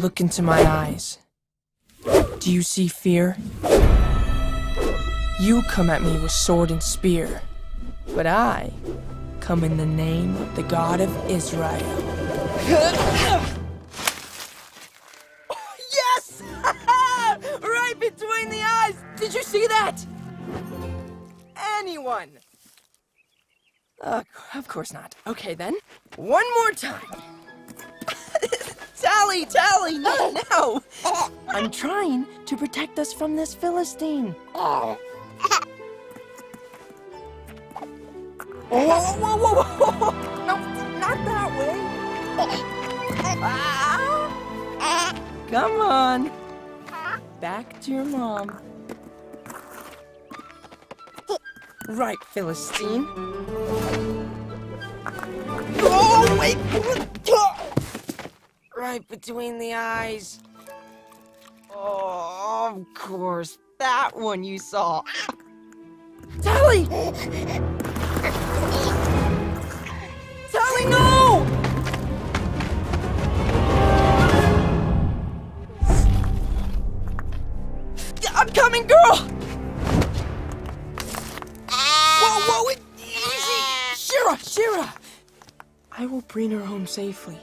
Look into my eyes. Do you see fear? You come at me with sword and spear, but I come in the name of the God of Israel. Yes! Right between the eyes! Did you see that? Anyone? Of course not. Okay then, one more time. Tally, not now! I'm trying to protect us from this Philistine. Whoa! No, not that way. Come on. Back to your mom. Right, Philistine. Oh, wait! Right between the eyes. Oh, of course. That one you saw. Tally! Tally, no! I'm coming, girl! Whoa, easy! Shira! I will bring her home safely.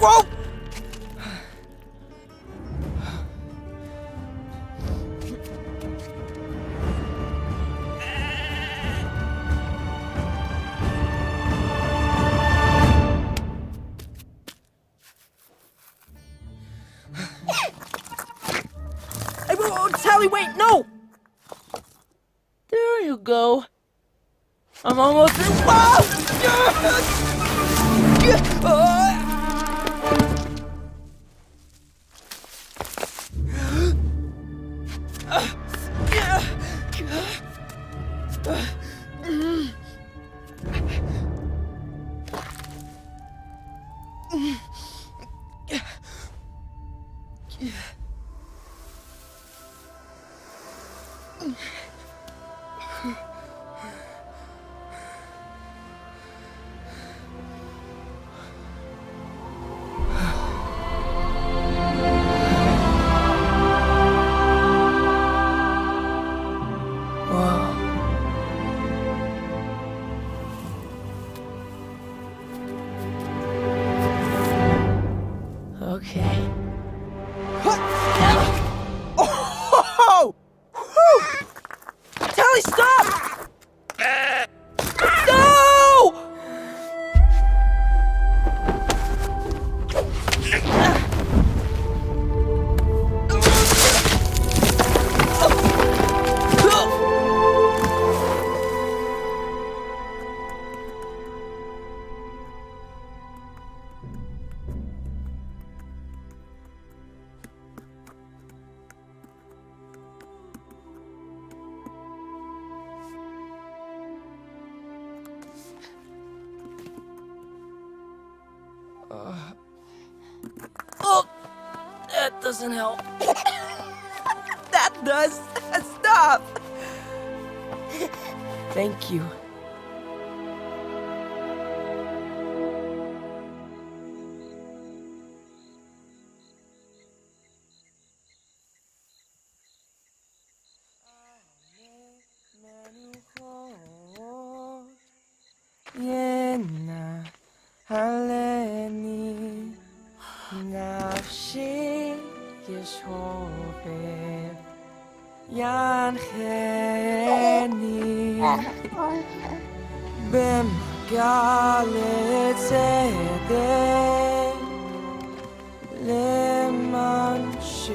Whoa! Tally, wait, no! There you go. I'm almost there. Okay. Oh! Tally, stop! No! Oh, that doesn't help. That does. Stop. Thank you. 할래니 נפשי ישובב ינחני במגע לצדק למען שמו.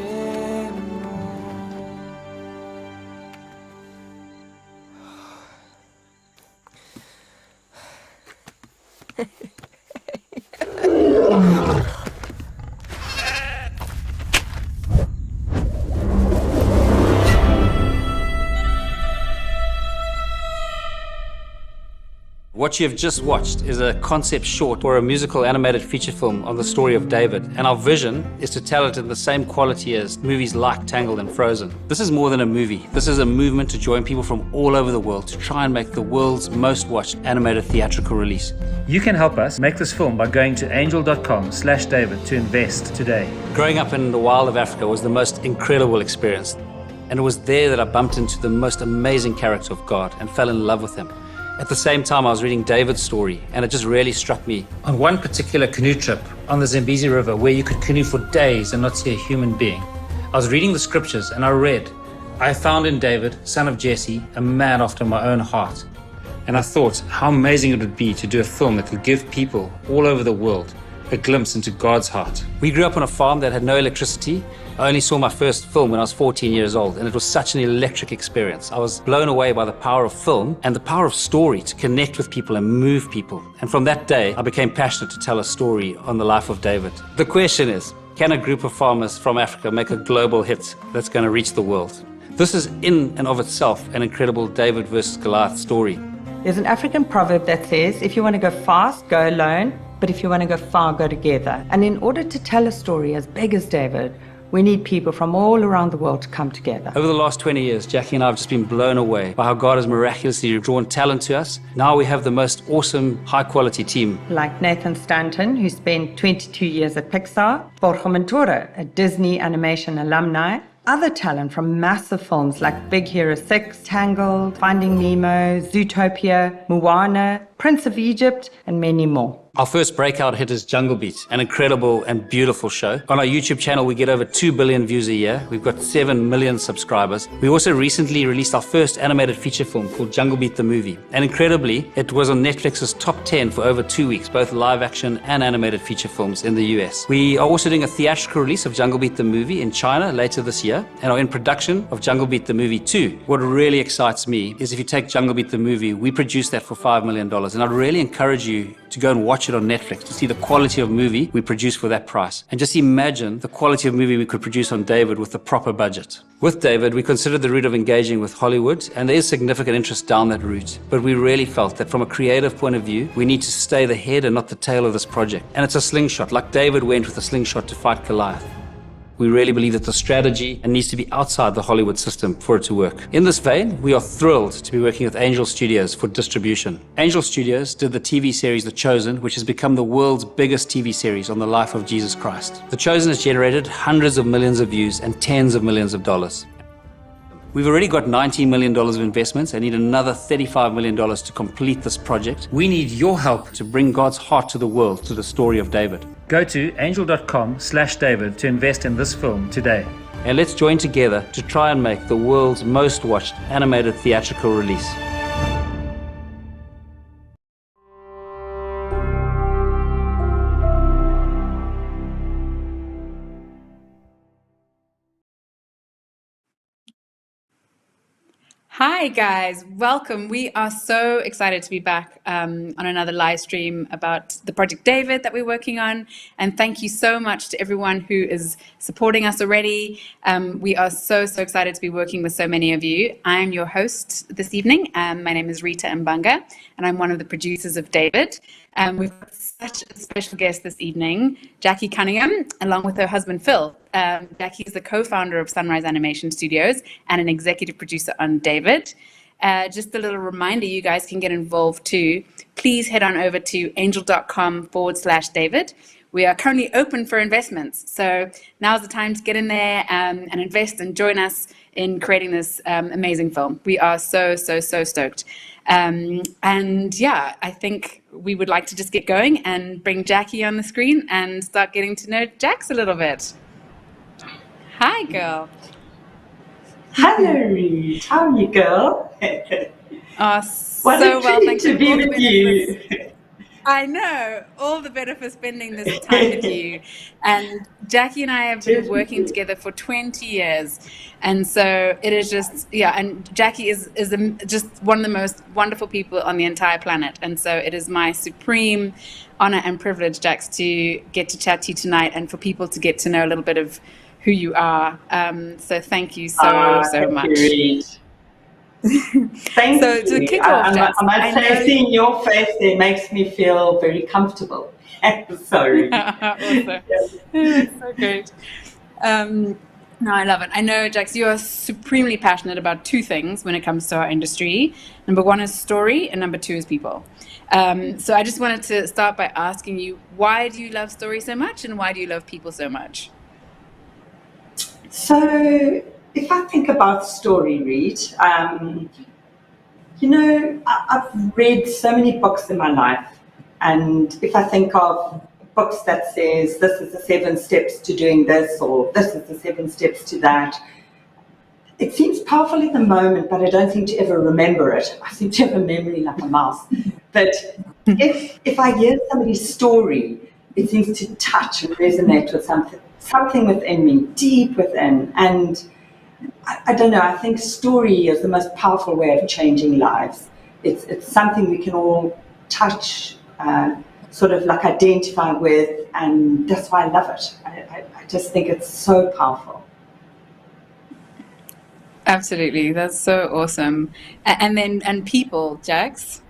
What you have just watched is a concept short or a musical animated feature film on the story of David, and our vision is to tell it in the same quality as movies like Tangled and Frozen. This is more than a movie. This is a movement to join people from all over the world to try and make the world's most watched animated theatrical release. You can help us make this film by going to angel.com/David to invest today. Growing up in the wild of Africa was the most incredible experience, and it was there that I bumped into the most amazing character of God and fell in love with him. At the same time, I was reading David's story, and it just really struck me. On one particular canoe trip on the Zambezi River, where you could canoe for days and not see a human being, I was reading the scriptures and I read, "I found in David, son of Jesse, a man after my own heart." And I thought how amazing it would be to do a film that could give people all over the world a glimpse into God's heart. We grew up on a farm that had no electricity. I only saw my first film when I was 14 years old, and it was such an electric experience. I was blown away by the power of film and the power of story to connect with people and move people. And from that day, I became passionate to tell a story on the life of David. The question is, can a group of farmers from Africa make a global hit that's going to reach the world? This is in and of itself an incredible David versus Goliath story. There's an African proverb that says, if you want to go fast, go alone, but if you want to go far, go together. And in order to tell a story as big as David, we need people from all around the world to come together. Over the last 20 years, Jacqui and I have just been blown away by how God has miraculously drawn talent to us. Now we have the most awesome, high-quality team. Like Nathan Stanton, who spent 22 years at Pixar, Borja Mentora, a Disney animation alumni, other talent from massive films like Big Hero 6, Tangled, Finding Nemo, Zootopia, Moana, Prince of Egypt, and many more. Our first breakout hit is Jungle Beat, an incredible and beautiful show. On our YouTube channel, we get over 2 billion views a year. We've got 7 million subscribers. We also recently released our first animated feature film called Jungle Beat the Movie. And incredibly, it was on Netflix's top 10 for over 2 weeks, both live action and animated feature films in the US. We are also doing a theatrical release of Jungle Beat the Movie in China later this year, and are in production of Jungle Beat the Movie 2. What really excites me is if you take Jungle Beat the Movie, we produced that for $5 million. And I'd really encourage you to go and watch it on Netflix to see the quality of movie we produce for that price. And just imagine the quality of movie we could produce on David with the proper budget. With David, we considered the route of engaging with Hollywood, and there is significant interest down that route. But we really felt that from a creative point of view, we need to stay the head and not the tail of this project. And it's a slingshot, like David went with a slingshot to fight Goliath. We really believe that the strategy needs to be outside the Hollywood system for it to work. In this vein, we are thrilled to be working with Angel Studios for distribution. Angel Studios did the TV series The Chosen, which has become the world's biggest TV series on the life of Jesus Christ. The Chosen has generated hundreds of millions of views and tens of millions of dollars. We've already got $19 million of investments and need another $35 million to complete this project. We need your help to bring God's heart to the world through the story of David. Go to angel.com/David to invest in this film today. And let's join together to try and make the world's most watched animated theatrical release. Hi guys, welcome. We are so excited to be back on another live stream about the Project David that we're working on. And thank you so much to everyone who is supporting us already. We are so excited to be working with so many of you. I am your host this evening. My name is Rita Mbanga, and I'm one of the producers of David. We've got such a special guest this evening, Jacqui Cunningham, along with her husband, Phil. Jacqui is the co-founder of Sunrise Animation Studios and an executive producer on David. Just a little reminder, you guys can get involved too. Please head on over to angel.com/David. We are currently open for investments. So now's the time to get in there and invest and join us in creating this amazing film. We are so stoked. And yeah, I think we would like to just get going and bring Jacqui on the screen and start getting to know Jax a little bit. Hi, girl. Hello, Reed. How are you, girl? Oh, What so a well, treat thank to you. be All the with better you. I know, all the better for spending this time with you. And Jacqui and I have been working together for 20 years. And so it is just, yeah, and Jacqui is just one of the most wonderful people on the entire planet. And so it is my supreme honor and privilege, Jax, to get to chat to you tonight and for people to get to know a little bit of who you are. So thank you so much. Reed. Thank So to you. kick off, Jax, I must I say, know- seeing your face there makes me feel very comfortable. Sorry. Awesome. That's so great. No, I love it. I know, Jax, you are supremely passionate about two things when it comes to our industry. Number one is story, and number two is people. So I just wanted to start by asking you, why do you love story so much, and why do you love people so much? So, if I think about story, Reed, I've read so many books in my life, and if I think of books that says this is the 7 steps to doing this, or this is the 7 steps to that, it seems powerful in the moment, but I don't seem to ever remember it. I seem to have a memory like a mouse. But if I hear somebody's story, it seems to touch and resonate with something within me, deep within. And I don't know, I think story is the most powerful way of changing lives. It's something we can all touch, sort of like identify with, and that's why I love it. I just think it's so powerful. Absolutely. That's so awesome. And people, Jax?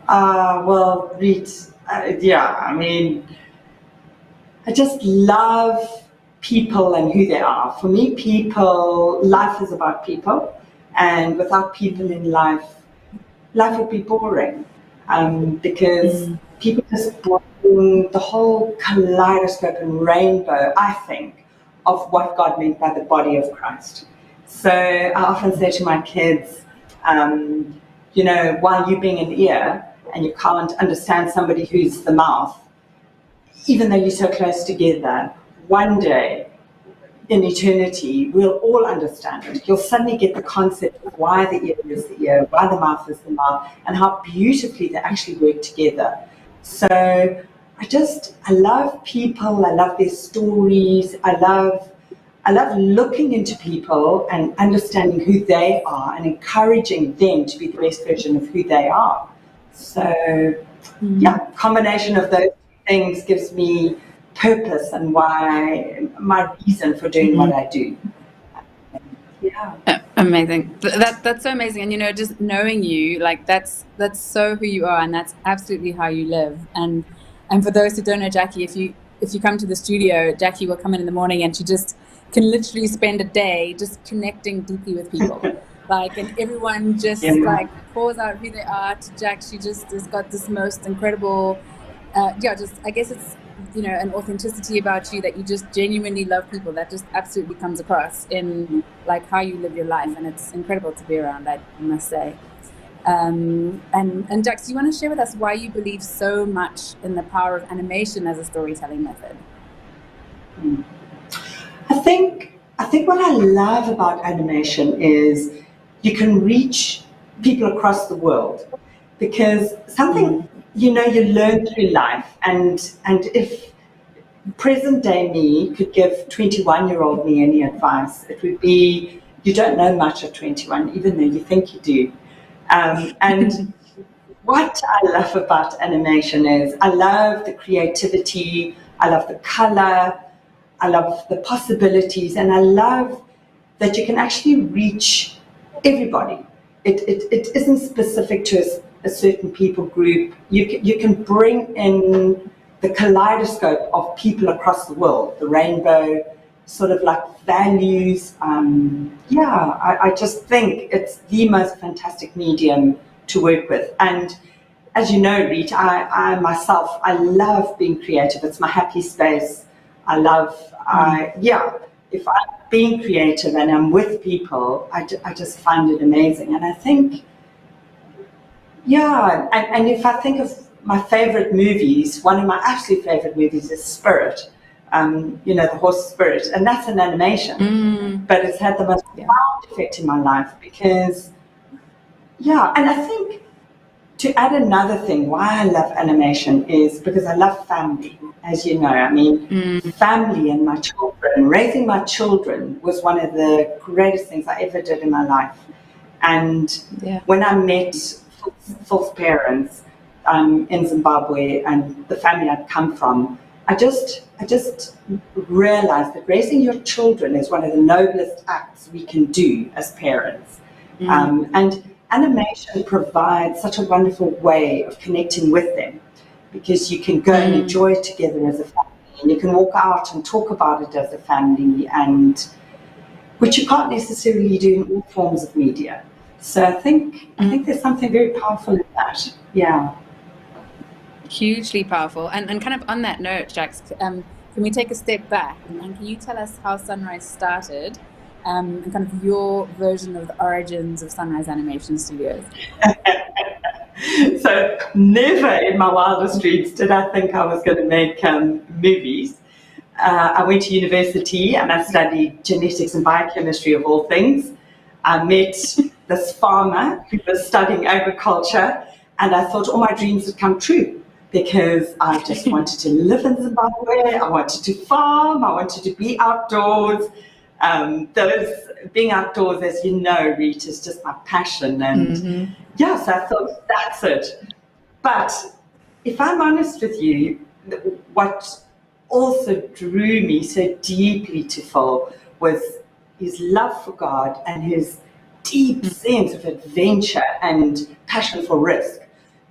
Well, Reed, I mean, I just love people and who they are. For me, life is about people, and without people in life would be boring, because people just bring the whole kaleidoscope and rainbow, I think, of what God meant by the body of Christ. So I often say to my kids, while you being an ear and you can't understand somebody who's the mouth, even though you're so close together, one day in eternity, we'll all understand it. You'll suddenly get the concept of why the ear is the ear, why the mouth is the mouth, and how beautifully they actually work together. So I love people, I love their stories, I love looking into people and understanding who they are and encouraging them to be the best version of who they are. So, combination of those things gives me purpose and why my reason for doing what I do. Yeah. Amazing. That's so amazing. And just knowing you, like that's so who you are, and that's absolutely how you live. And for those who don't know Jacqui, if you come to the studio, Jacqui will come in the morning and she just can literally spend a day just connecting deeply with people. And everyone just pours out who they are to Jack. She just has got this most incredible, I guess it's, an authenticity about you that you just genuinely love people. That just absolutely comes across in how you live your life. And it's incredible to be around, I must say. And Jax, do you want to share with us why you believe so much in the power of animation as a storytelling method? I think what I love about animation is you can reach people across the world, because something you learn through life, and if present day me could give 21-year-old me any advice, it would be, you don't know much at 21, even though you think you do. And what I love about animation is I love the creativity, I love the color, I love the possibilities, and I love that you can actually reach everybody. It isn't specific to a certain people group. You can bring in the kaleidoscope of people across the world, the rainbow, sort of like values. I just think it's the most fantastic medium to work with. And as you know, Rita, I myself, I love being creative. It's my happy space. If I'm being creative and I'm with people, I just find it amazing. And I think, and if I think of my favorite movies, one of my absolute favorite movies is Spirit, the horse Spirit, and that's an animation, but it's had the most profound effect in my life because, and I think, to add another thing, why I love animation is because I love family, as you know. I mean, family and my children, raising my children was one of the greatest things I ever did in my life. And when I met Phil's parents in Zimbabwe and the family I'd come from, I just realized that raising your children is one of the noblest acts we can do as parents. And animation provides such a wonderful way of connecting with them, because you can go and enjoy it together as a family, and you can walk out and talk about it as a family, and which you can't necessarily do in all forms of media. So I think there's something very powerful in that. Yeah. Hugely powerful. And kind of on that note, Jax, can we take a step back and can you tell us how Sunrise started, and kind of your version of the origins of Sunrise Animation Studios? So never in my wildest dreams did I think I was going to make movies. I went to university and I studied genetics and biochemistry, of all things. I met this farmer who was studying agriculture, and I thought all my dreams had come true, because I just wanted to live in Zimbabwe, I wanted to farm, I wanted to be outdoors. Being outdoors, as you know, Rita, is just my passion. And yes, I thought that's it. But if I'm honest with you, what also drew me so deeply to Phil was his love for God and his deep sense of adventure and passion for risk.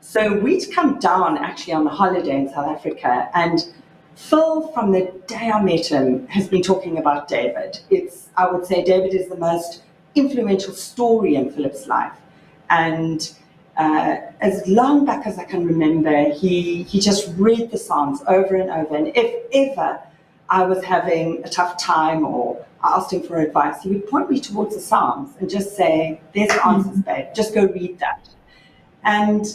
So we'd come down actually on a holiday in South Africa, and Phil, from the day I met him, has been talking about David. I would say David is the most influential story in Philip's life. And as long back as I can remember, he just read the Psalms over and over. And if ever I was having a tough time or I asked him for advice, he would point me towards the Psalms and just say, there's the answers, babe, just go read that. And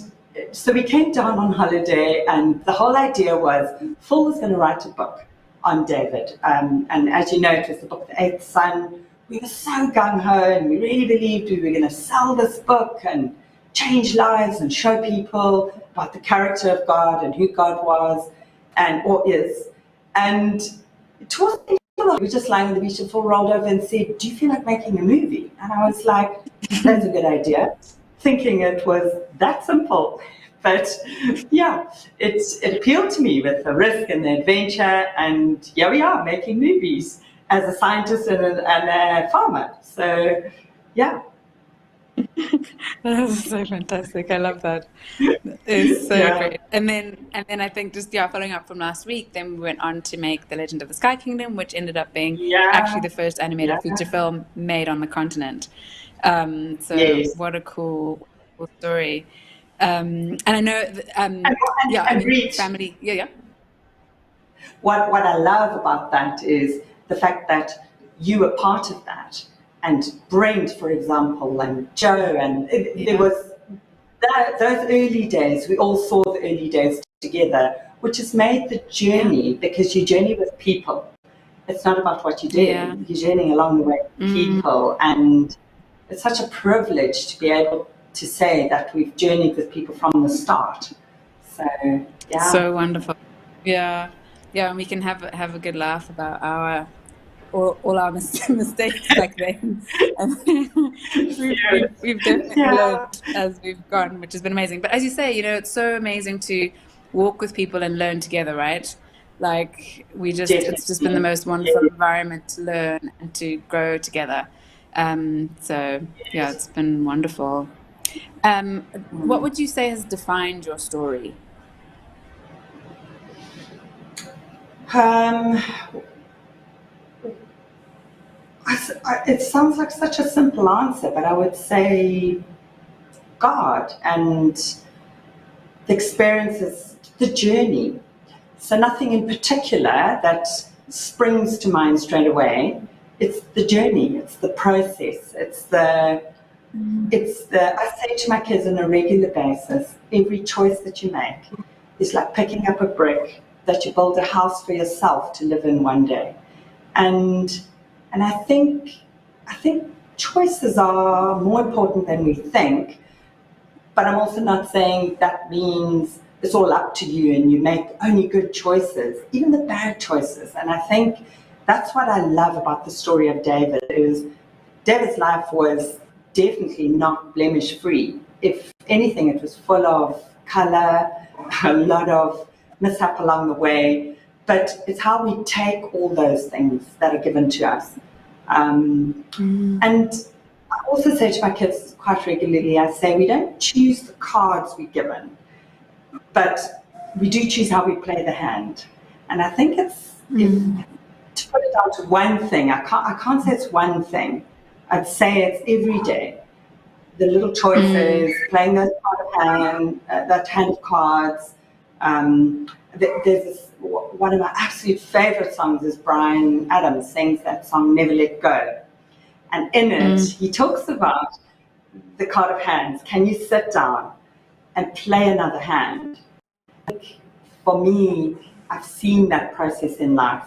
so we came down on holiday, and the whole idea was Phil was going to write a book on David. And as you know, it was the book, The Eighth Son. We were so gung-ho, and we really believed we were going to sell this book and change lives and show people about the character of God and who God was or is. And towards the end, we were just lying on the beach, and Phil rolled over and said, do you feel like making a movie? And I was like, that's a good idea, thinking it was that simple. But yeah, it appealed to me with the risk and the adventure, and here we are making movies as a scientist and a farmer. So yeah. That's so fantastic. I love that. It's so great. And then I think just following up from last week, then we went on to make The Legend of the Sky Kingdom, which ended up being actually the first animated feature film made on the continent. What a cool story. And I know family. What I love about that is the fact that you were part of that, and Brent, for example, and Joe, and there was those early days. We all saw the early days together, which has made the journey, because you journey with people. It's not about what you do. You're journeying along the way with people, and it's such a privilege to be able to say that we've journeyed with people from the start. So yeah, so wonderful. Yeah, and we can have a good laugh about all our mistakes back then. And we've definitely learned as we've gone, which has been amazing. But as you say, it's so amazing to walk with people and learn together, right? Like it's just been the most wonderful environment to learn and to grow together. It's been wonderful. What would you say has defined your story? It sounds like such a simple answer, but I would say God and the experiences, the journey. So nothing in particular that springs to mind straight away. It's the journey, it's the process, I say to my kids on a regular basis, every choice that you make is like picking up a brick that you build a house for yourself to live in one day. And I think choices are more important than we think, but I'm also not saying that means it's all up to you and you make only good choices, even the bad choices. And I think that's what I love about the story of David, is David's life was definitely not blemish free. If anything, it was full of color, a lot of mishap along the way, but it's how we take all those things that are given to us. And also say to my kids quite regularly, I say, we don't choose the cards we're given, but we do choose how we play the hand. And I think it's, to put it down to one thing, I can't say it's one thing. I'd say it's every day. The little choices, playing those that hand of cards. There's this, one of my absolute favorite songs is Brian Adams sings that song, Never Let Go. And in it, he talks about the card of hands. Can you sit down and play another hand? For me, I've seen that process in life.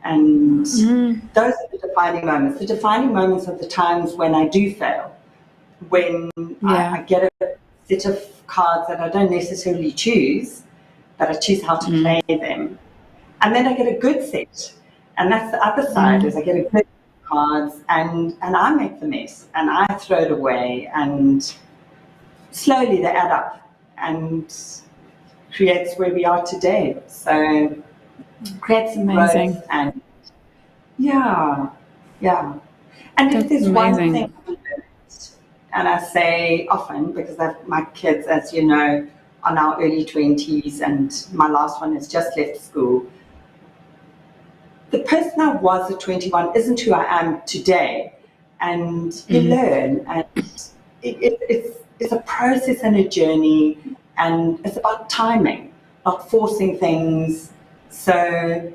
And those are the defining moments. The defining moments are the times when I do fail, when I get a set of cards that I don't necessarily choose, but I choose how to play them. And then I get a good set. And that's the other side, is I get a good set of cards and I make the mess and I throw it away, and slowly they add up and creates where we are today. So creates some growth and And if there's one thing I learned, and I say often, because my kids, as you know, are now early 20s, and my last one has just left school. The person I was at 21 isn't who I am today, and you learn, and it's a process and a journey, and it's about timing, not forcing things. So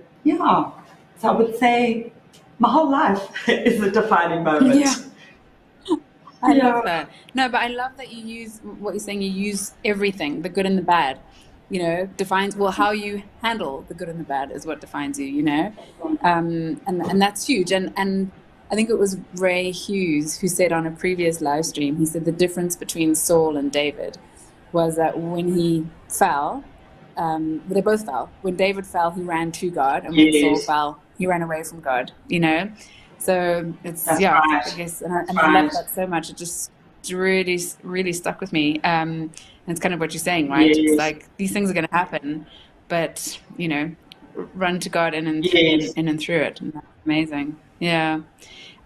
I would say my whole life is a defining moment. Yeah. I love that. No, but I love that you use what you're saying. You use everything, the good and the bad, defines, how you handle the good and the bad is what defines you, and that's huge. And I think it was Ray Hughes who said on a previous live stream, he said the difference between Saul and David was that when he fell, they both fell. When David fell, he ran to God, and when Saul fell, he ran away from God, So it's, right. I guess, and I love that so much. It just really, really stuck with me. And it's kind of what you're saying, right? Yes. It's like these things are going to happen, but, run to God in and through it. And that's amazing. Yeah.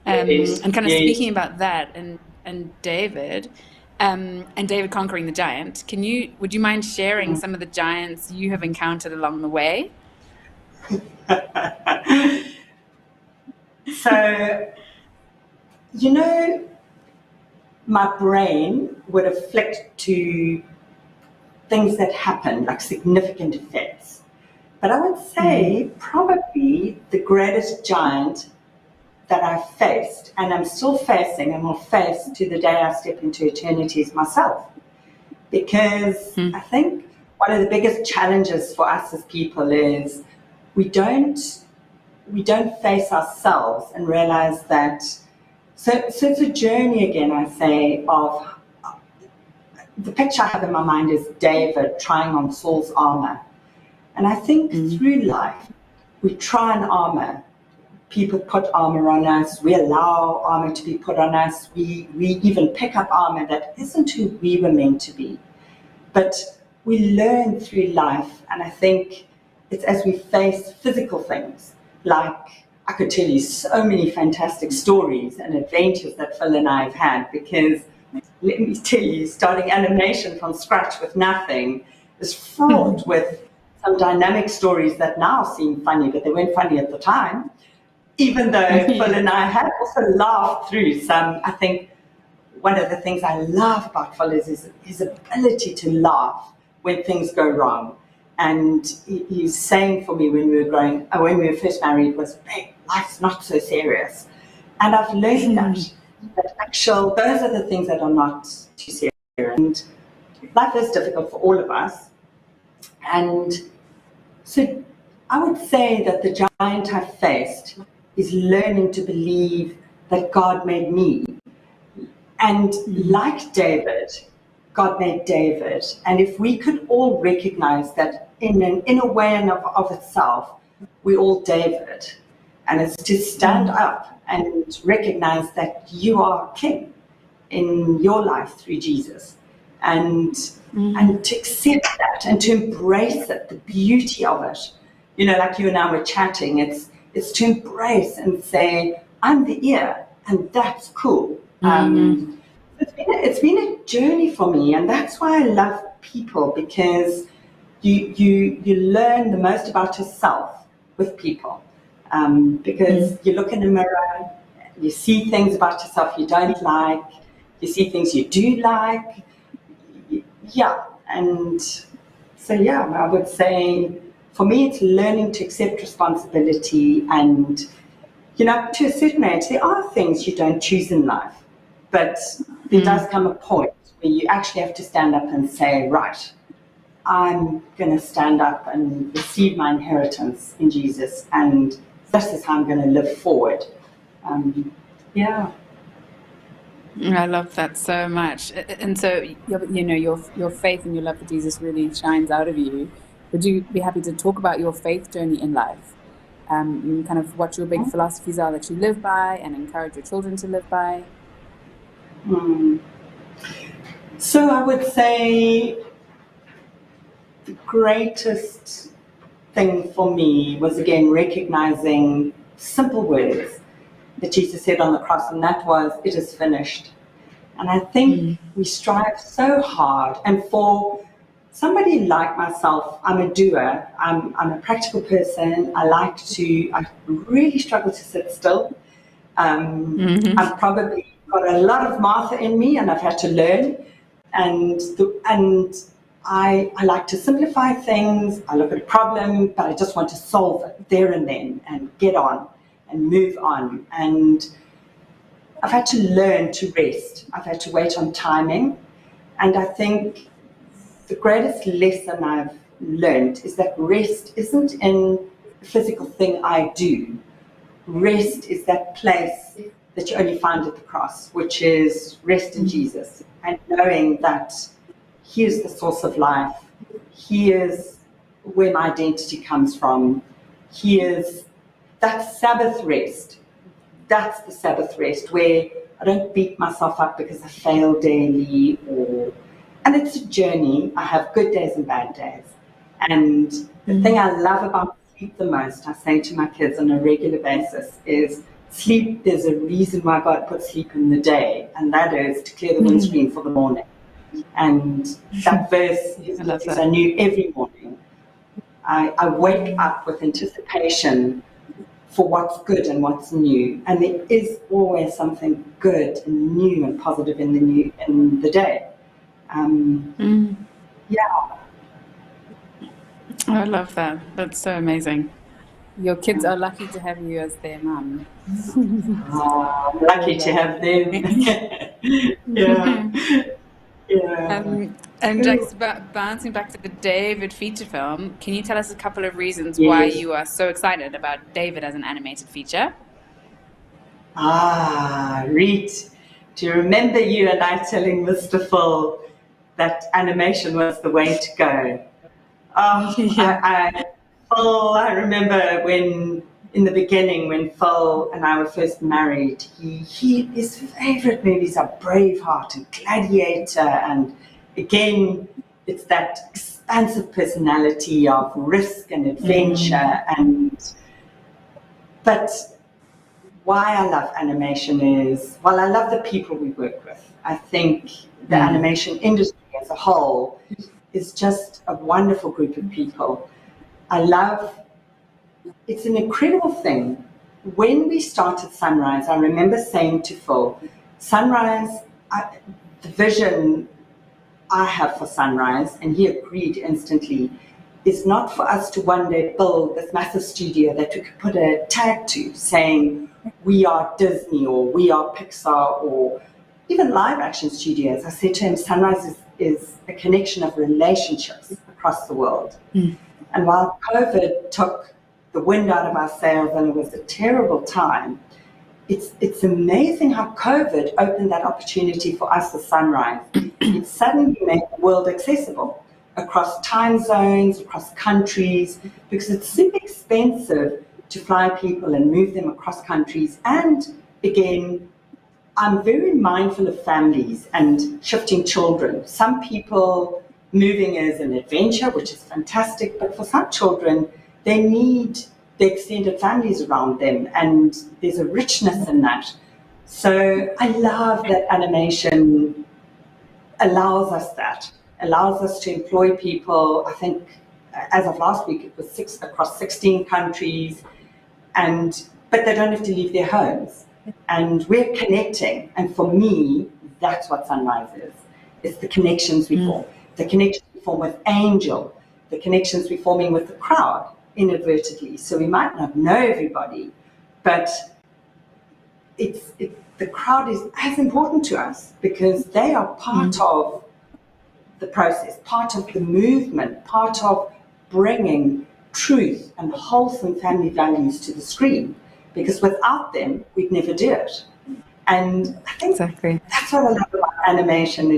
And kind of speaking about that and David, and David conquering the giant, would you mind sharing some of the giants you have encountered along the way? So, my brain would have flicked to things that happened, like significant effects. But I would say probably the greatest giant that I've faced, and I'm still facing and will face to the day I step into eternity, is myself. Because I think one of the biggest challenges for us as people is we don't face ourselves and realize that. So it's a journey again, I say, of the picture I have in my mind is David trying on Saul's armor. And I think through life, we try and armor. People put armor on us. We allow armor to be put on us. We even pick up armor that isn't who we were meant to be. But we learn through life, and I think it's as we face physical things. Like, I could tell you so many fantastic stories and adventures that Phil and I have had, because let me tell you, starting animation from scratch with nothing is fraught with some dynamic stories that now seem funny, but they weren't funny at the time. Even though Phil and I have also laughed through some. I think one of the things I love about Phil is his ability to laugh when things go wrong. And he was saying for me when we were first married was, "Babe, life's not so serious." And I've learned that those are the things that are not too serious. And life is difficult for all of us. And so I would say that the giant I've faced is learning to believe that God made me. And like David, God made David. And if we could all recognize that in an inner way and of itself, we're all David. And it's to stand up and recognize that you are king in your life through Jesus. And to accept that and to embrace it, the beauty of it. Like you and I were chatting, it's to embrace and say, I'm the ear, and that's cool. It's been a journey for me, and that's why I love people, because you learn the most about yourself with people, because you look in a mirror, you see things about yourself you don't like, you see things you do like, and so I would say for me it's learning to accept responsibility, and to a certain age there are things you don't choose in life, but there does come a point where you actually have to stand up and say, right, I'm going to stand up and receive my inheritance in Jesus, and this is how I'm going to live forward. I love that so much. And so, your faith and your love for Jesus really shines out of you. Would you be happy to talk about your faith journey in life? And kind of what your big philosophies are that you live by and encourage your children to live by? So I would say the greatest thing for me was, again, recognizing simple words that Jesus said on the cross, and that was, "It is finished." And I think we strive so hard, and for somebody like myself, I'm a doer, I'm a practical person, I really struggle to sit still. I've probably got a lot of Martha in me, and I've had to learn, and I like to simplify things. I look at a problem, but I just want to solve it there and then and get on and move on. And I've had to learn to rest. I've had to wait on timing. And I think the greatest lesson I've learned is that rest isn't in the physical thing I do. Rest is that place that you only find at the cross, which is rest in Jesus, and knowing that He is the source of life. He is where my identity comes from. He is that Sabbath rest. That's the Sabbath rest, where I don't beat myself up because I fail daily, and it's a journey. I have good days and bad days. And the thing I love about sleep the most, I say to my kids on a regular basis, is sleep, there's a reason why God put sleep in the day, and that is to clear the windscreen for the morning. And that verse is I knew every morning. I wake up with anticipation for what's good and what's new, and there is always something good and new and positive in the day. I love that. That's so amazing. Your kids are lucky to have you as their mum. Lucky to have them. And just bouncing back to the David feature film, can you tell us a couple of reasons why you are so excited about David as an animated feature? Reet, do you remember you and I telling Mr. Phil that animation was the way to go? I remember when, in the beginning, when Phil and I were first married, his favorite movies are Braveheart and Gladiator, and again, it's that expansive personality of risk and adventure. But why I love animation is, I love the people we work with. I think the animation industry as a whole is just a wonderful group of people. It's an incredible thing. When we started Sunrise, I remember saying to Phil, Sunrise, the vision I have for Sunrise, and he agreed instantly, is not for us to one day build this massive studio that we could put a tag to, saying we are Disney or we are Pixar or even live action studios. I said to him, Sunrise is a connection of relationships across the world. And while COVID took the wind out of our sails and it was a terrible time, it's amazing how COVID opened that opportunity for us as Sunrise. It suddenly made the world accessible across time zones, across countries, because it's super expensive to fly people and move them across countries. And again, I'm very mindful of families and shifting children. Some people moving is an adventure, which is fantastic, but for some children, they need the extended families around them, and there's a richness in that. So I love that animation allows us to employ people. I think as of last week, it was across 16 countries, but they don't have to leave their homes. And we're connecting. And for me, that's what Sunrise is. It's the connections we form. The connections we form with Angel, the connections we're forming with the crowd inadvertently. So we might not know everybody, but the crowd is as important to us because they are part of the process, part of the movement, part of bringing truth and wholesome family values to the screen. Because without them, we'd never do it. And I think that's what I love about animation.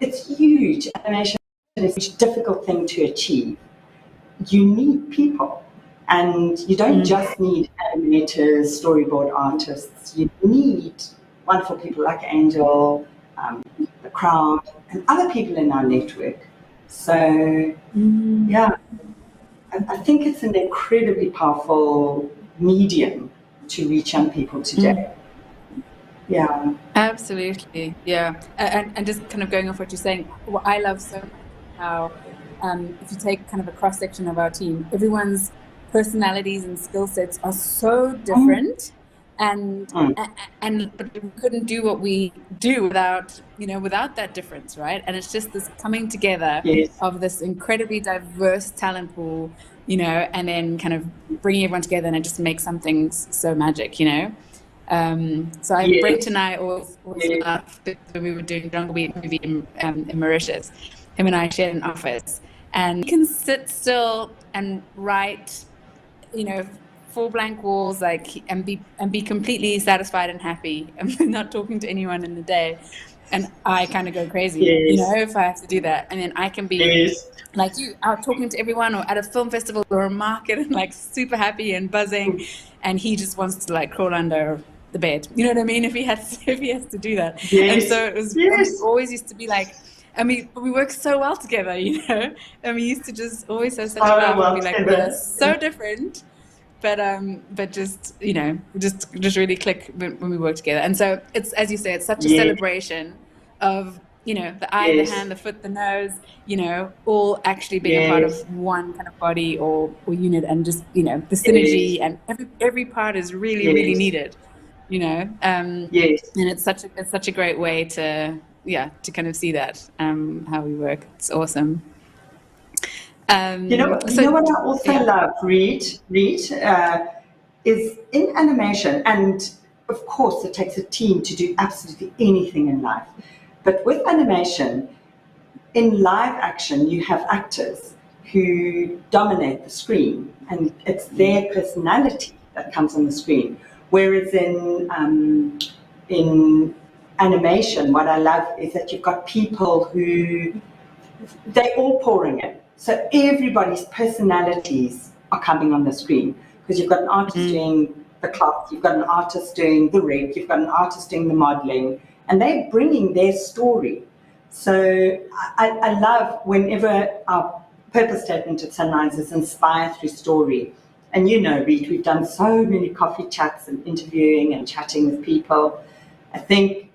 It's huge. Animation is a difficult thing to achieve. You need people. And you don't just need animators, storyboard artists. You need wonderful people like Angel, the crowd, and other people in our network. So, yeah, I think it's an incredibly powerful medium to reach young people today. Yeah. Absolutely. Yeah. And just kind of going off what you're saying, what I love so much how if you take kind of a cross section of our team, everyone's personalities and skill sets are so different, but we couldn't do what we do without that difference, right? And it's just this coming together of this incredibly diverse talent pool, and then kind of bringing everyone together, and it just makes something so magic, So Brent and I always laughed when we were doing Jungle Beat movie in Mauritius. Him and I shared an office, and he can sit still and write, 4 blank walls, and be completely satisfied and happy, and not talking to anyone in the day. And I kind of go crazy, if I have to do that. And then I can be like you, out talking to everyone, or at a film festival or a market, and super happy and buzzing. And he just wants to crawl under the bed. You know what I mean? If he has to do that. And so it always used to be we work so well together, and we used to just always have such a laugh and be we're so different, but just just really click when we work together. And so it's, as you say, it's such a celebration of the eye, the hand, the foot, the nose, all actually being a part of one kind of body or unit, and just the synergy, and every part is really really needed, and it's such a great way to kind of see that how we work. It's awesome. You know what I also love, Reed, is in animation, and of course it takes a team to do absolutely anything in life, but with animation, in live action, you have actors who dominate the screen, and it's their personality that comes on the screen. Whereas in animation, what I love is that you've got people who, they're all pouring in. So everybody's personalities are coming on the screen, because you've got an artist doing the cloth, you've got an artist doing the rig, you've got an artist doing the modeling, and they're bringing their story. So I love whenever our purpose statement at Sunrise is inspire through story. And Reed, we've done so many coffee chats and interviewing and chatting with people. I think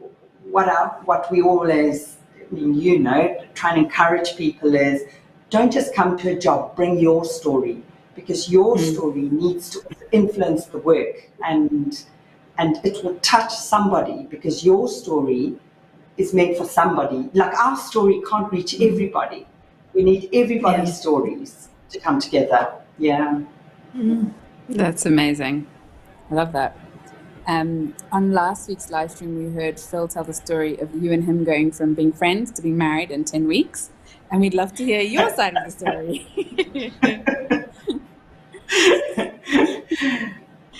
what we always, try and encourage people is, don't just come to a job, bring your story, because your story needs to influence the work, and it will touch somebody, because your story is meant for somebody. Our story can't reach everybody. We need everybody's stories to come together. Yeah. That's amazing. I love that. On last week's live stream, we heard Phil tell the story of you and him going from being friends to being married in 10 weeks. And we'd love to hear your side of the story.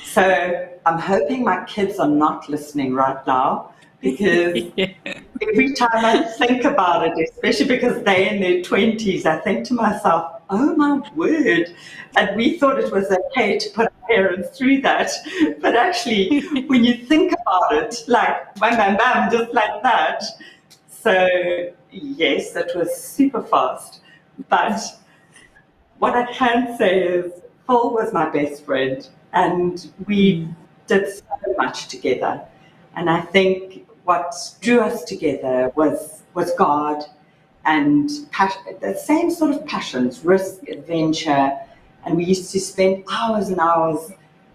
So I'm hoping my kids are not listening right now, because every time I think about it, especially because they're in their 20s, I think to myself, oh my word. And we thought it was okay to put our parents through that. But actually, when you think about it, bam, just like that. So yes, that was super fast. But what I can say is, Phil was my best friend, and we did so much together. And I think what drew us together was God and the same sort of passions, risk, adventure. And we used to spend hours and hours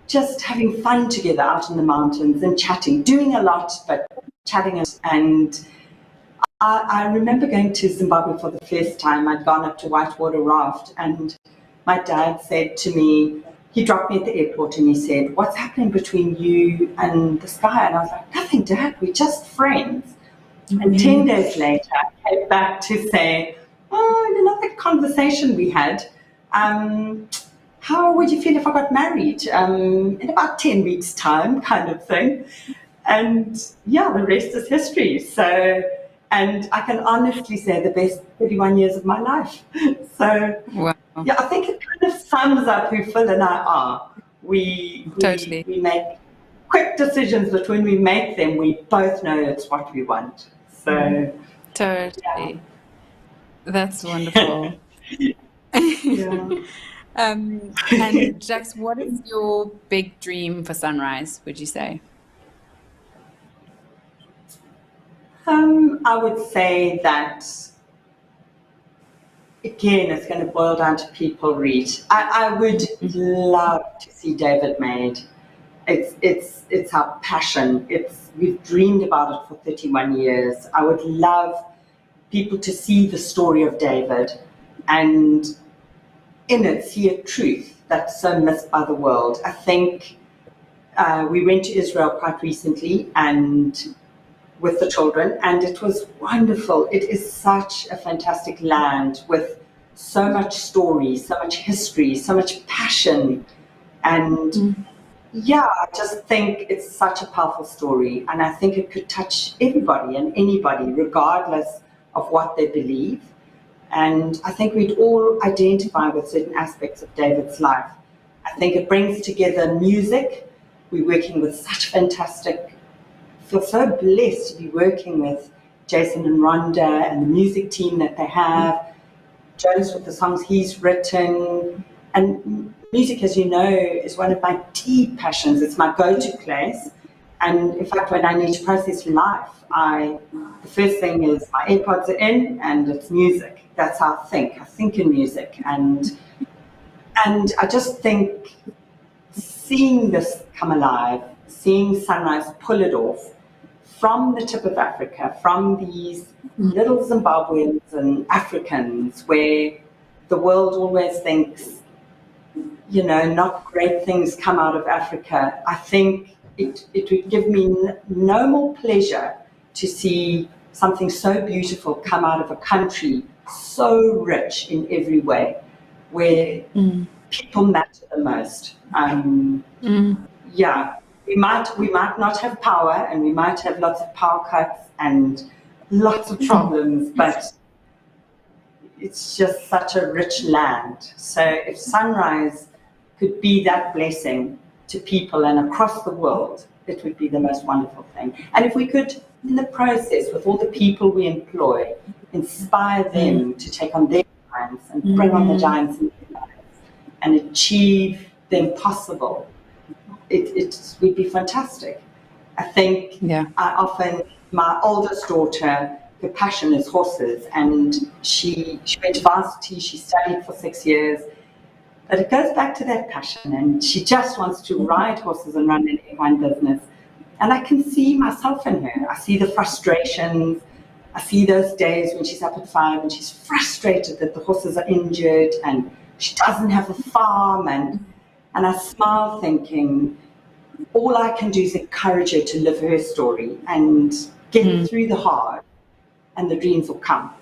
just having fun together out in the mountains and chatting, doing a lot, but chatting. And I remember going to Zimbabwe for the first time. I'd gone up to Whitewater Raft, and my dad said to me, he dropped me at the airport and he said, "What's happening between you and this guy?" And I was like, "Nothing, Dad, we're just friends." And 10 days later, I came back to say, "Oh, that conversation we had, how would you feel if I got married in about 10 weeks' time," kind of thing. And yeah, the rest is history. So, and I can honestly say the best 31 years of my life. So, Wow. yeah, I think it kind of sums up who Phil and I are. We make quick decisions, but when we make them, we both know it's what we want. So, Totally. yeah. That's wonderful. Yeah. And Jax, what is your big dream for Sunrise, would you say? I would say that, again, it's going to boil down to people reach. I would love to see David made. It's our passion. We've dreamed about it for 31 years. I would love people to see the story of David and in it see a truth that's so missed by the world. I think we went to Israel quite recently and with the children, and it was wonderful. It is such a fantastic land with so much story, so much history, so much passion. And yeah, I just think it's such a powerful story. And I think it could touch everybody and anybody, regardless of what they believe. And I think we'd all identify with certain aspects of David's life. I think it brings together music. We're working with such fantastic, feel so blessed to be working with Jason and Rhonda and the music team that they have, Jonas with the songs he's written. And music, as you know, is one of my deep passions. It's my go-to place. And in fact, when I need to process life, the first thing is my AirPods are in and it's music. That's how I think. I think in music. And I just think seeing this come alive, seeing Sunrise pull it off from the tip of Africa, from these little Zimbabweans and Africans where the world always thinks, not great things come out of Africa. I think it would give me no more pleasure to see something so beautiful come out of a country so rich in every way, where people matter the most. Yeah, we might not have power, and we might have lots of power cuts and lots of problems, but it's just such a rich land. So if Sunrise could be that blessing to people and across the world, it would be the most wonderful thing. And if we could, in the process, with all the people we employ, inspire them to take on their giants and bring on the giants in their lives and achieve the impossible, it would be fantastic. I think my oldest daughter, her passion is horses, and she went to varsity, she studied for 6 years, but it goes back to that passion, and she just wants to ride horses and run an equine business. And I can see myself in her. I see the frustrations. I see those days when she's up at 5 and she's frustrated that the horses are injured and she doesn't have a farm. And I smile thinking, all I can do is encourage her to live her story and get through the hard, and the dreams will come.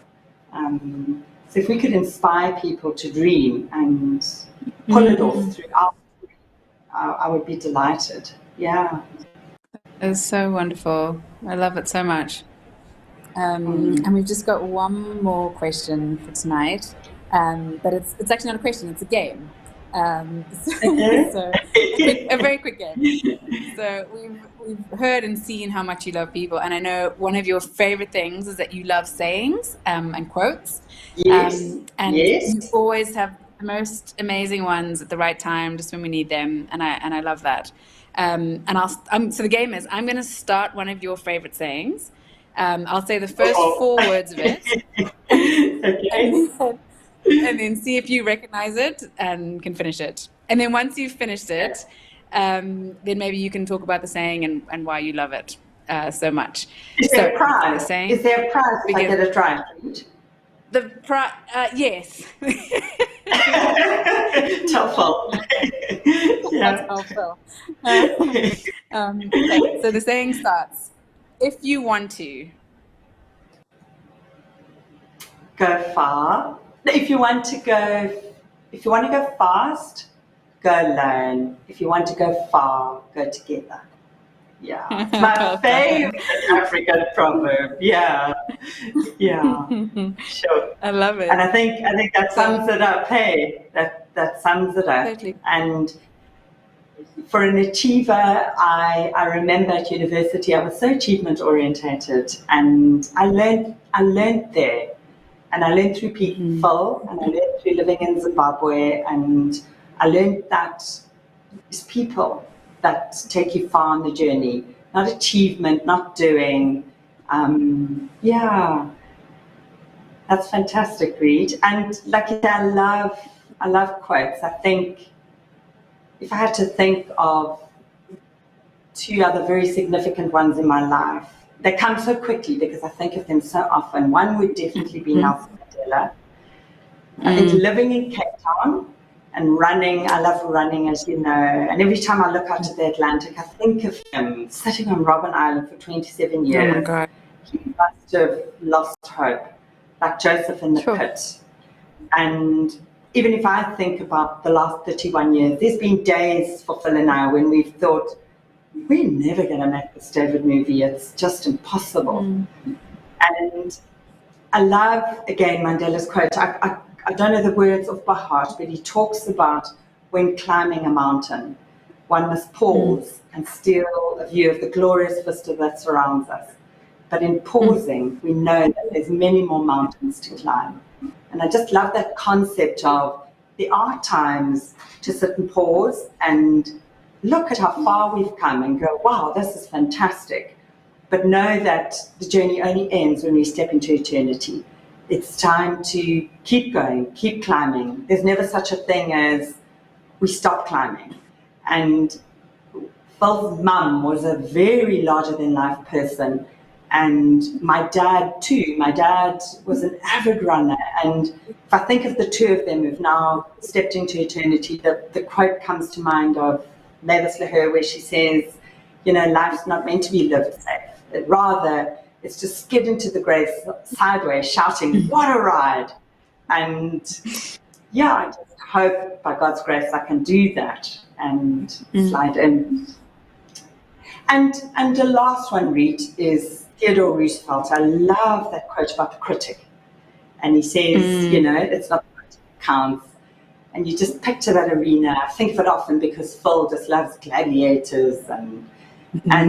So if we could inspire people to dream and pull it off throughout, I would be delighted. Yeah. It's so wonderful. I love it so much. And we've just got one more question for tonight, but it's actually not a question, it's a game. So a very quick game. So we've heard and seen how much you love people, and I know one of your favorite things is that you love sayings and quotes. Yes. And yes. you always have the most amazing ones at the right time, just when we need them, and I love that. So the game is, I'm going to start one of your favorite sayings. I'll say the first 4 words of it. Okay. And then see if you recognize it and can finish it. And then once you've finished it, then maybe you can talk about the saying and why you love it so much. Is there a prize? The saying, Is there a prize if I get it right? Yes. Helpful. That's helpful. Okay, so the saying starts, if you want to. Go far. If you want to go fast, go alone. If you want to go far, go together. Yeah, it's my favorite African proverb. Yeah, sure. I love it. And I think that sums it up. Hey, that sums it up. Totally. And for an achiever, I remember at university I was so achievement orientated, and I learned there. And I learned through people, and I learned through living in Zimbabwe, and I learned that it's people that take you far on the journey, not achievement, not doing. That's fantastic, Reed. And like you said, I love quotes. I think if I had to think of 2 other very significant ones in my life, they come so quickly because I think of them so often. One would definitely be Nelson Mandela. I think living in Cape Town and running, I love running, as you know, and every time I look out to the Atlantic, I think of him sitting on Robben Island for 27 years. Oh my God. He must have lost hope, like Joseph in the pit. And even if I think about the last 31 years, there's been days for Phil and I when we've thought, we're never going to make this David movie. It's just impossible. And I love, again, Mandela's quote. I don't know the words off by heart, but he talks about when climbing a mountain, one must pause and steal a view of the glorious vista that surrounds us. But in pausing, we know that there's many more mountains to climb. And I just love that concept of there are times to sit and pause and look at how far we've come and go, wow, this is fantastic. But know that the journey only ends when we step into eternity. It's time to keep going, keep climbing. There's never such a thing as we stop climbing. And Phil's mum was a very larger-than-life person. And my dad, too. My dad was an avid runner. And if I think of the 2 of them who've now stepped into eternity, the quote comes to mind of Mavis LaHer, where she says, you know, life's not meant to be lived safe. Rather, it's to skid into the grave sideways, shouting, what a ride. And yeah, I just hope by God's grace I can do that and slide in. And the last one, Reed, is Theodore Roosevelt. I love that quote about the critic. And he says, you know, it's not the critic that counts. And you just picture that arena. I think of it often because Phil just loves gladiators and I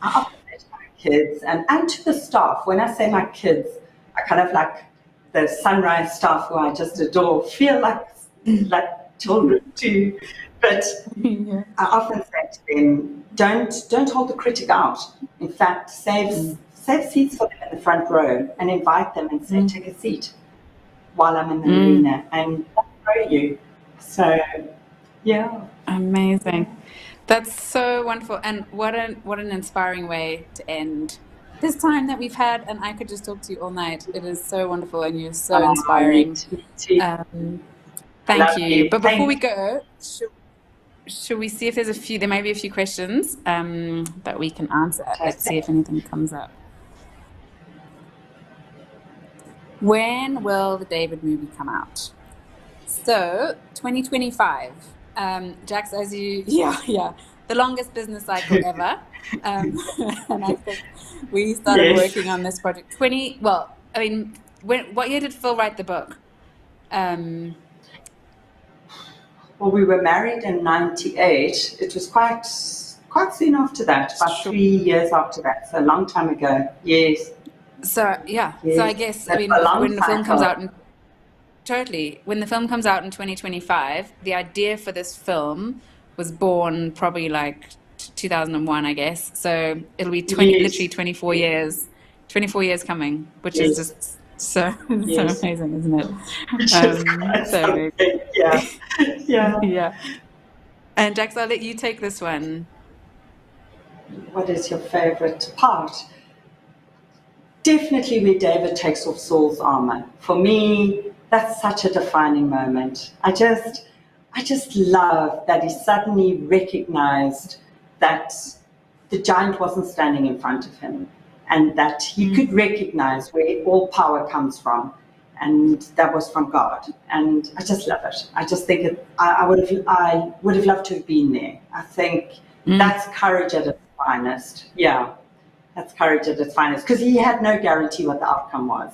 often say to my kids and to the staff, when I say my kids, I kind of like the Sunrise staff who I just adore, feel like children too. But I often say to them, don't hold the critic out. In fact, save seats for them in the front row and invite them and say, take a seat while I'm in the arena and I'll throw you. So, yeah. Amazing. That's so wonderful. And what an inspiring way to end this time that we've had. And I could just talk to you all night. It is so wonderful and you're so inspiring. Me too. Thank you. But before we go, should we see if there may be a few questions that we can answer. Let's see if anything comes up. When will the David movie come out? So 2025. Jax, as you, the longest business cycle ever. And I think we started working on this project what year did Phil write the book? Well, we were married in 98. It was quite soon after that, about 3 years after that. So a long time ago. Yes. So, yeah. Yes. So I guess, when the film comes out when the film comes out in 2025, the idea for this film was born probably like 2001, I guess. So it'll be Yes. literally 24 years coming, which is Yes. just so Yes. amazing, isn't it? Which is quite So something. Yeah. Yeah. yeah. And Jax, I'll let you take this one. What is your favorite part? Definitely where David takes off Saul's armor. For me, that's such a defining moment. I just love that he suddenly recognized that the giant wasn't standing in front of him, and that he could recognize where all power comes from, and that was from God. And I just love it. I just think I would have loved to have been there. I think that's courage at its finest. Yeah, that's courage at its finest, because he had no guarantee what the outcome was,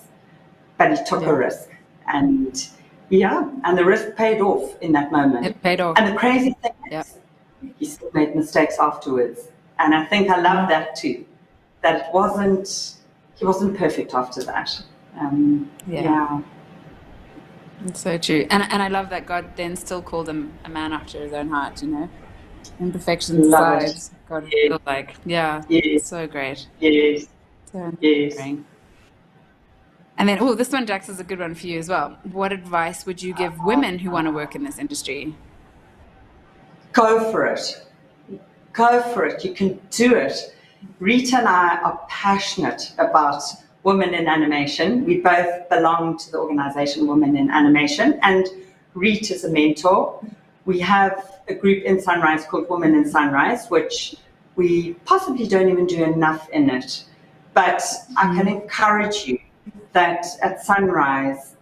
but he took a risk, and and the risk paid off in that moment. It paid off. And the crazy thing is, he still made mistakes afterwards, and I think I love that too. That he wasn't perfect after that. It's so true. And I love that God then still called him a man after his own heart, you know. Imperfections Love aside, it. God Yes. still like, Yes. it's so great. Yes. So Yes. inspiring. And then, this one, Jax, is a good one for you as well. What advice would you give women who want to work in this industry? Go for it. Go for it. You can do it. Rita and I are passionate about women in animation. We both belong to the organization Women in Animation, and Rita's a mentor. We have a group in Sunrise called Women in Sunrise, which we possibly don't even do enough in it. But I can encourage you that at Sunrise,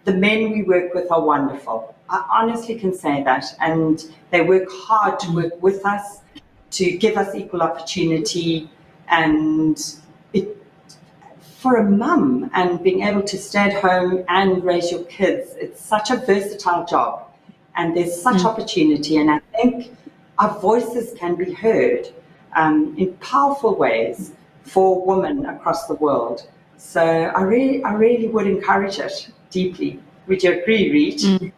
the men we work with are wonderful. I honestly can say that. And they work hard to work with us, to give us equal opportunity. And for a mum, and being able to stay at home and raise your kids, it's such a versatile job. And there's such opportunity. And I think our voices can be heard in powerful ways for women across the world. So I really would encourage it deeply. Would you agree, Reet?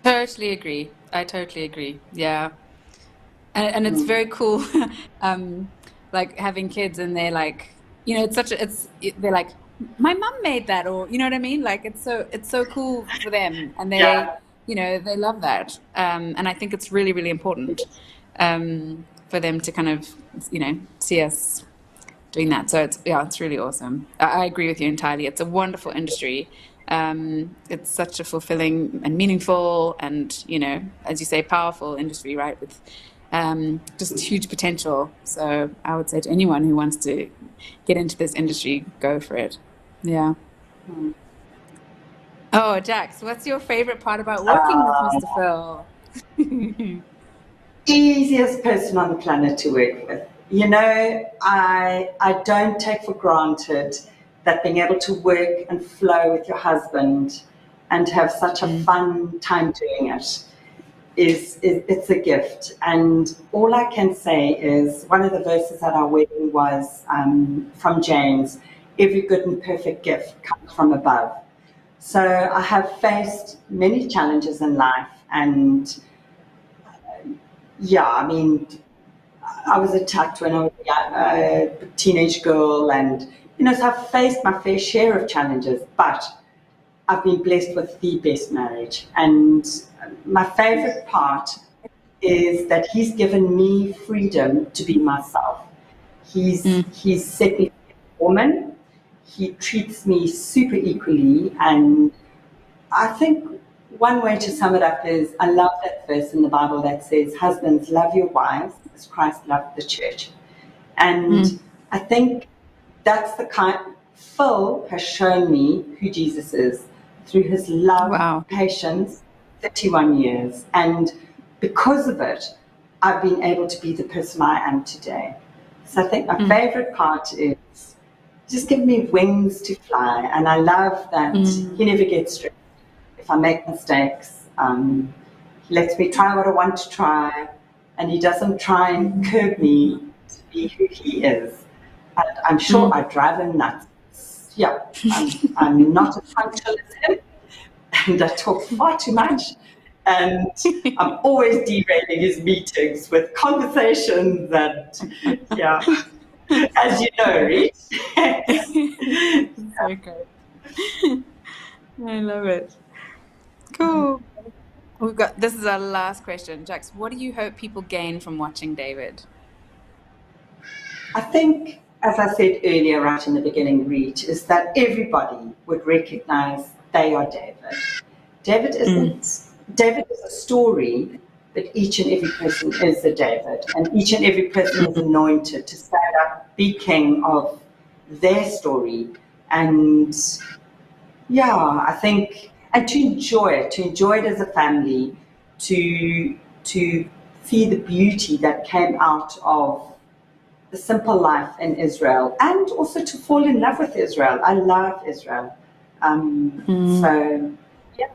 Totally agree. I totally agree. Yeah. And it's very cool, like having kids, and they're like, you know, they're like, my mum made that, or you know what I mean? Like it's so cool for them, and they, you know, they love that. And I think it's really, really important for them to kind of, you know, see us doing that. So it's really awesome. I agree with you entirely. It's a wonderful industry. It's such a fulfilling and meaningful and, you know, as you say, powerful industry, right? With just huge potential. So I would say to anyone who wants to get into this industry, go for it. Yeah. Oh, Jax, what's your favorite part about working with Mr. Phil? Easiest person on the planet to work with. You know, I don't take for granted that being able to work and flow with your husband and have such a fun time doing it it's a gift. And all I can say is one of the verses at our wedding was from James, every good and perfect gift comes from above. So I have faced many challenges in life, and I mean, I was attacked when I was a teenage girl, and you know, so I've faced my fair share of challenges, but I've been blessed with the best marriage. And my favorite part is that he's given me freedom to be myself. He's set me as a woman. He treats me super equally, and I think one way to sum it up is, I love that verse in the Bible that says, husbands, love your wives as Christ loved the church. And I think that's the kind, Phil has shown me who Jesus is through his love, patience, 31 years. And because of it, I've been able to be the person I am today. So I think my favorite part is just give me wings to fly. And I love that he never gets stressed if I make mistakes. He lets me try what I want to try, and he doesn't try and curb me to be who he is. And I'm sure I drive him nuts. I'm not as functional as him, and I talk far too much. And I'm always derailing his meetings with conversations and, yeah, as you know, Rich. So good. I love it. Cool. This is our last question. Jax, what do you hope people gain from watching David? I think, as I said earlier, right in the beginning, Reach, is that everybody would recognize they are David. David is a story, but each and every person is a David, and each and every person is anointed to stand up, be king of their story, and yeah, I think, and to enjoy it as a family, to see the beauty that came out of the simple life in Israel, and also to fall in love with Israel. I love Israel. So, yeah.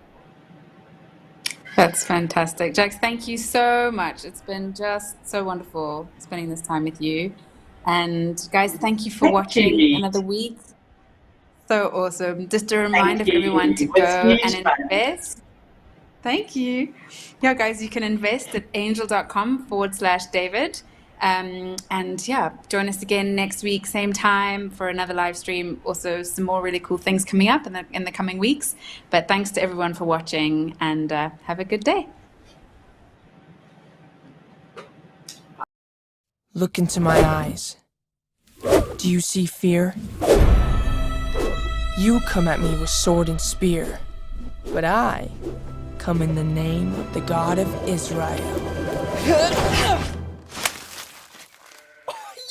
That's fantastic. Jax, thank you so much. It's been just so wonderful spending this time with you. And guys, thank you for Thank watching you. another week. So awesome. Just a Thank reminder for everyone to you. It was go huge and fun. invest. Thank you. Yeah, guys, you can invest at angel.com/David. And yeah, join us again next week, same time for another live stream. Also, some more really cool things coming up in the coming weeks. But thanks to everyone for watching, and have a good day. Look into my eyes. Do you see fear? You come at me with sword and spear, but I come in the name of the God of Israel.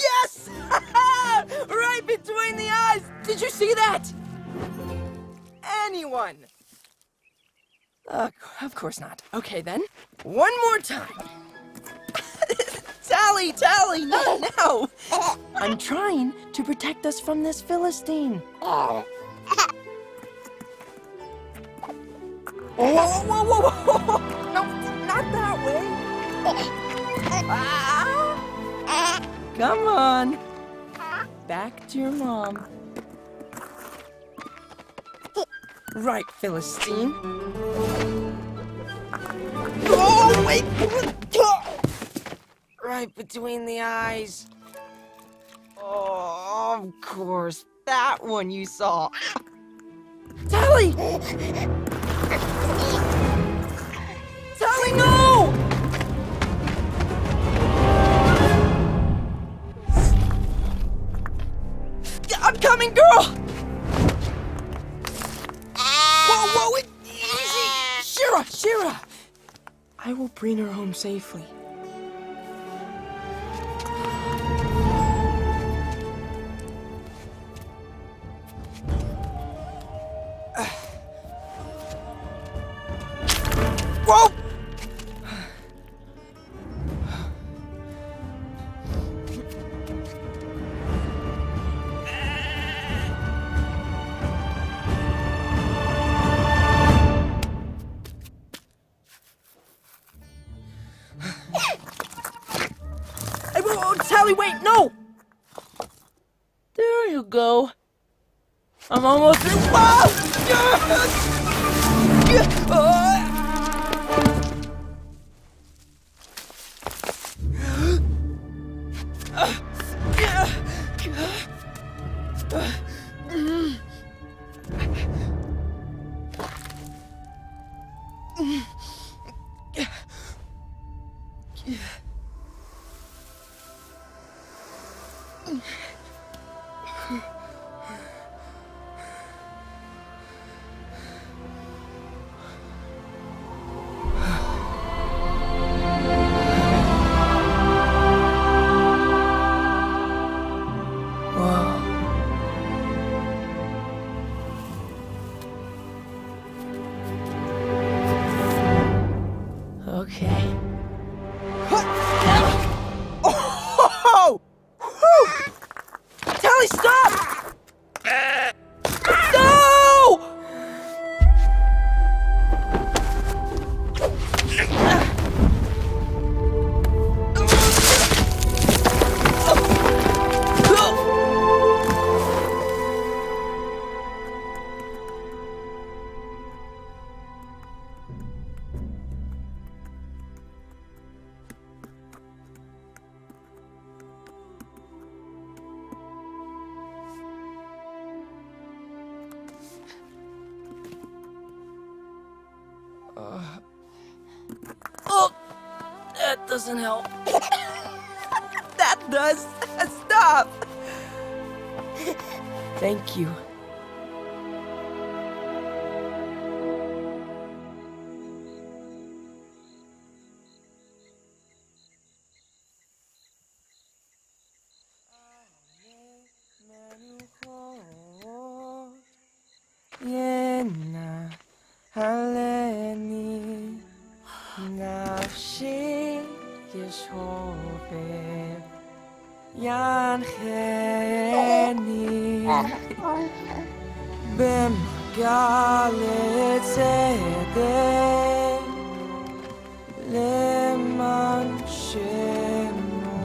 Yes! Right between the eyes! Did you see that? Anyone? Of course not. Okay then. One more time. Tally, not now! I'm trying to protect us from this Philistine. Whoa! No, not that way. Come on. Back to your mom. Right, Philistine. Oh, wait! Right between the eyes. Oh, of course. That one you saw. Tally! Tally, no! I'm coming, girl! Whoa, easy! Shira! I will bring her home safely. Whoa! Hey, whoa, Tally, wait, no! There you go. I'm almost there. Oh, that doesn't help. That does. Stop. Thank you. Yena haleni nafshi yeshobe yancheni b'magalet tzedek leman shemo.